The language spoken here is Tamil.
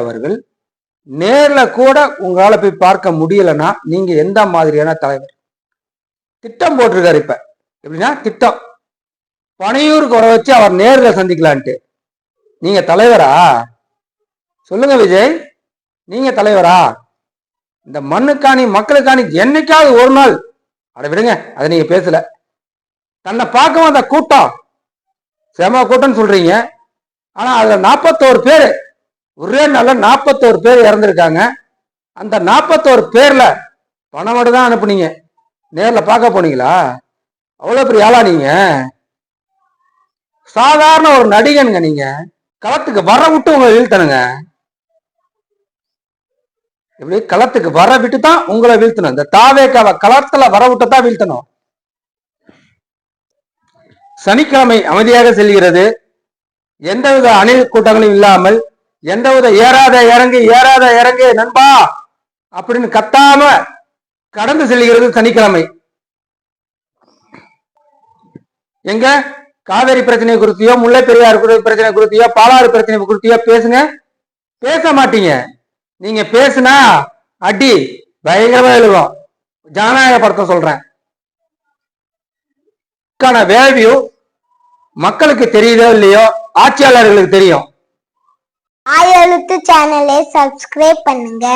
அவர்கள் நேர்ல கூட உங்களால போய் பார்க்க முடியலன்னா நீங்க எந்த மாதிரியான தலைவர்? திட்டம் போட்டிருக்காரு. இப்ப எப்படின்னா திட்டம் பனையூருக்கு வர வச்சு அவர் நேர்ல சந்திக்கலான்ட்டு. நீங்க தலைவரா? சொல்லுங்க விஜய், நீங்க தலைவரா? இந்த மண்ணுக்காணி மக்களுக்காணி என்னைக்காவது ஒரு நாள் அட விடுங்க, அதை நீங்க பேசல. தன்னை பார்க்க வந்த கூட்டம் செம கூட்டம் சொல்றீங்க. ஆனா அதுல 41 பேர் ஒரே நாள்ல 41 பேர் இறந்திருக்காங்க. அந்த 41 பேர்ல பணம் மட்டும் தான் அனுப்புனீங்க. நேர்ல பார்க்க போனீங்களா? அவ்வளவு பெரிய ஆளா நீங்க? சாதாரண ஒரு நடிகனுங்க. நீங்க களத்துக்கு வர விட்டு உங்களை வீழ்த்தணுங்க. இப்படி களத்துக்கு வர விட்டு தான் உங்களை வீழ்த்தணும். இந்த தாவேக்காவை களத்துல வர விட்டு தான் வீழ்த்தணும். சனிக்கிழமை அமைதியாக செல்கிறது. எந்தவித அணி கூட்டங்களும் இல்லாமல், எந்தவித ஏறாத இறங்கு நண்பா அப்படின்னு கத்தாம கடந்து செல்கிறது சனிக்கிழமை. எங்க காவேரி பிரச்சனை குறித்தியோ, முல்லை பெரியார் பிரச்சனை குறித்தியோ, பாலாறு பிரச்சனை குறித்தியோ பேசுங்க. பேச மாட்டீங்க. நீங்க பேசுனா அடி பயங்கரமா எழுதும். ஜனநாயக படத்தை சொல்றேன். வேல்யூ மக்களுக்கு தெரியுதோ இல்லையோ, ஆட்சியாளர்களுக்கு தெரியும். ஆயெழுத்து சேனலை சப்ஸ்கிரைப் பண்ணுங்க.